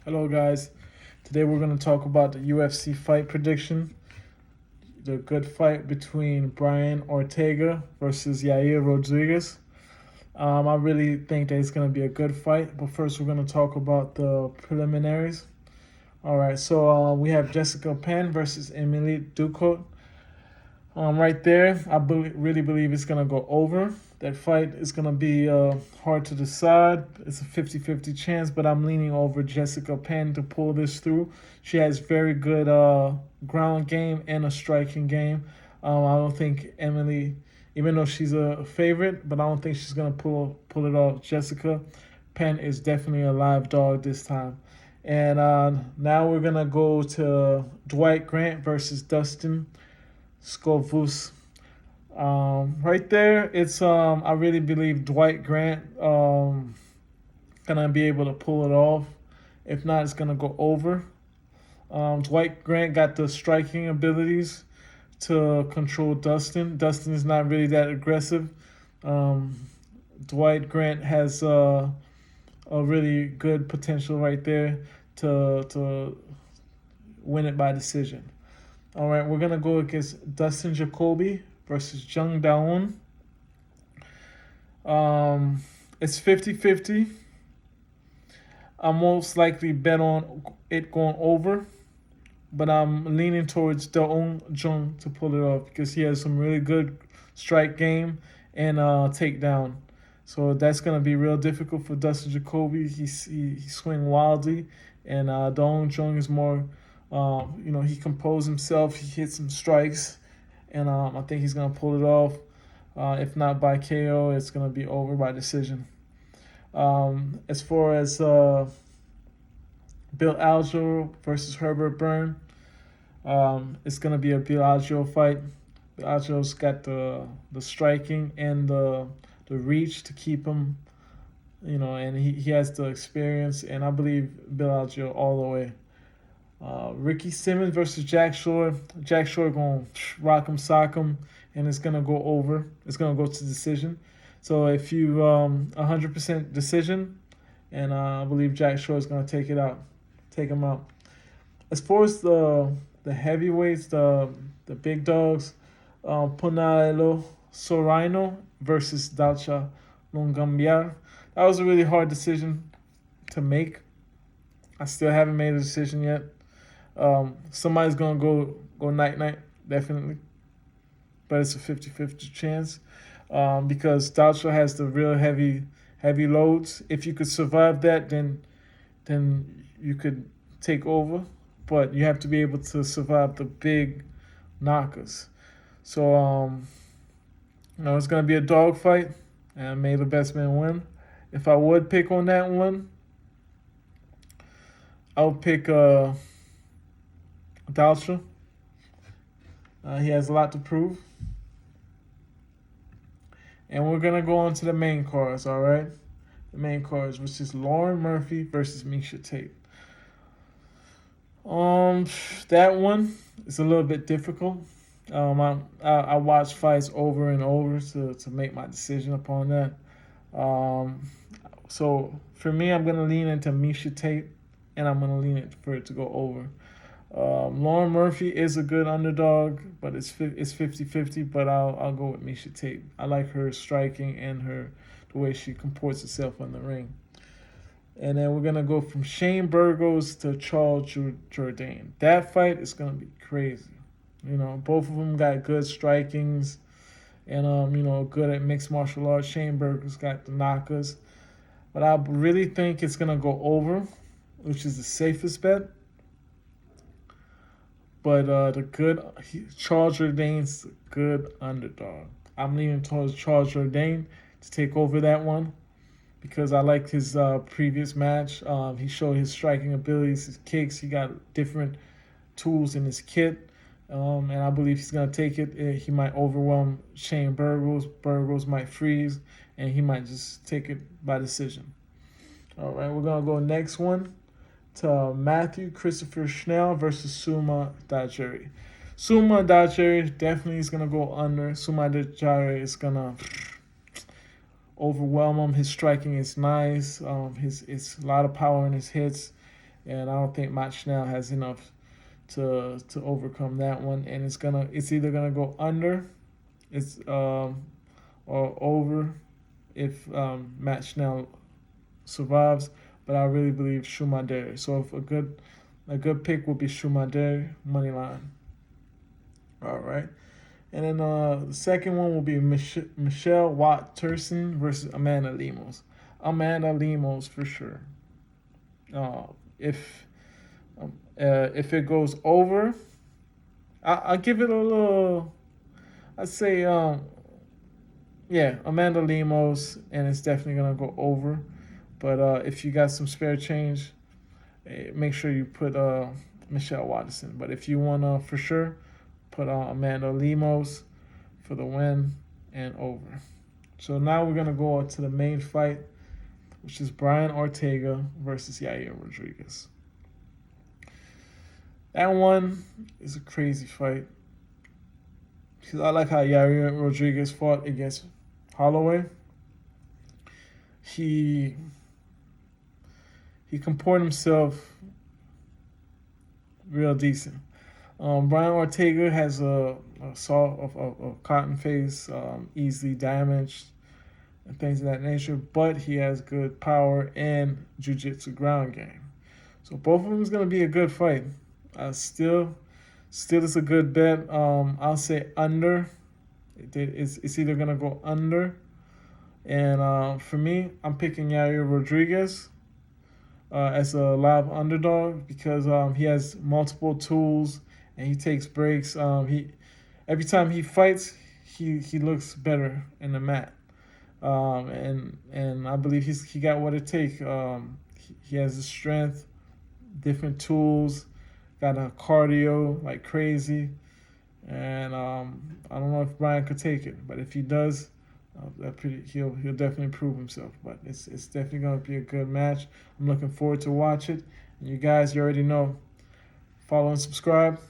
Hello, guys. Today we're going to talk about the UFC fight prediction. The good fight between Brian Ortega versus Yair Rodriguez. I really think that it's going to be a good fight, but first we're going to talk about the preliminaries. All right, so we have Jessica Penn versus Emily Ducote. Right there, really believe it's going to go over. That fight is going to be hard to decide. It's a 50-50 chance, but I'm leaning over Jessica Penn to pull this through. She has very good ground game and a striking game. I don't think Emily, even though she's a favorite, but I don't think she's going to pull it off. Jessica Penn is definitely a live dog this time. And now we're going to go to Dwight Grant versus Dustin Scovus. Right there, it's I really believe Dwight Grant gonna be able to pull it off. If not, it's gonna go over. Dwight Grant got the striking abilities to control Dustin. Dustin is not really that aggressive. Um, Dwight Grant has a really good potential right there to win it by decision. All right, we're gonna go against Dustin Jacoby versus Jung Daun. It's 50-50. I'm most likely bet on it going over, but I'm leaning towards Daun Jung to pull it off because he has some really good strike game and takedown. So that's gonna be real difficult for Dustin Jacoby. He swing wildly, and Daun Jung is more. He composed himself. He hit some strikes, and I think he's gonna pull it off. If not by KO, it's gonna be over by decision. As far as Bill Algeo versus Herbert Byrne, it's gonna be a Bill Algeo fight. Bill Algeo's got the striking and the reach to keep him, and he has the experience, and I believe Bill Algeo all the way. Ricky Simmons versus Jack Shore. Jack Shore going to rock him, sock him, and it's going to go over. It's going to go to decision. So if you 100% decision, and I believe Jack Shore is going to take him out. As far as the heavyweights, the big dogs, Punahele Sorino versus Dalcha Longambiar. That was a really hard decision to make. I still haven't made a decision yet. Somebody's gonna go night definitely, but it's a 50-50 chance because Daltra has the real heavy loads. If you could survive that, then you could take over, but you have to be able to survive the big knockers. So it's gonna be a dog fight, and may the best man win. If I would pick on that one, I would pick Daltra. He has a lot to prove. And we're going to go on to the main cards, all right? The main cards, which is Lauren Murphy versus Miesha Tate. That one is a little bit difficult. I watch fights over and over to make my decision upon that. So for me, I'm going to lean into Miesha Tate, and I'm going to lean it for it to go over. Lauren Murphy is a good underdog, but it's 50-50, but I'll go with Miesha Tate. I like her striking and the way she comports herself in the ring. And then we're going to go from Shane Burgos to Charles Jourdain. That fight is going to be crazy. Both of them got good strikings and, good at mixed martial arts. Shane Burgos got the knockers. But I really think it's going to go over, which is the safest bet. But Charles Jourdain's a good underdog. I'm leaning towards Charles Jourdain to take over that one because I liked his previous match. He showed his striking abilities, his kicks. He got different tools in his kit. And I believe he's going to take it. He might overwhelm Shane Burgos. Burgos might freeze, and he might just take it by decision. All right, we're going to go next one to Matthew Christopher Schnell versus Suma Dajiri. Suma Dajiri definitely is going to go under. Suma Dajiri is going to overwhelm him. His striking is nice. His a lot of power in his hits. and I don't think Matt Schnell has enough to overcome that one. And it's either gonna go under, it's or over if Matt Schnell survives. But I really believe Shumader. So if a good pick would be Shumader money line. All right. And then the second one will be Michelle Watt-Turson versus Amanda Lemos. Amanda Lemos for sure. Uh, if if it goes over, I'll give it a little. I'd say yeah, Amanda Lemos, and it's definitely gonna go over. But if you got some spare change, make sure you put Michelle Watterson. But if you wanna for sure, put Amanda Lemos for the win and over. So now we're gonna go to the main fight, which is Brian Ortega versus Yair Rodriguez. That one is a crazy fight because I like how Yair Rodriguez fought against Holloway. He comported himself real decent. Brian Ortega has a cotton face, easily damaged, and things of that nature. But he has good power and jiu-jitsu ground game. So both of them is going to be a good fight. Still is a good bet. I'll say under. It's either going to go under. And for me, I'm picking Yair Rodriguez as a live underdog because he has multiple tools and he takes breaks. Every time he fights, he looks better in the mat. And I believe he got what it takes. He has the strength, different tools, got a cardio like crazy, and I don't know if Brian could take it, but if he does, he'll definitely prove himself. But it's definitely gonna be a good match. I'm looking forward to watch it. And you guys, you already know, follow and subscribe.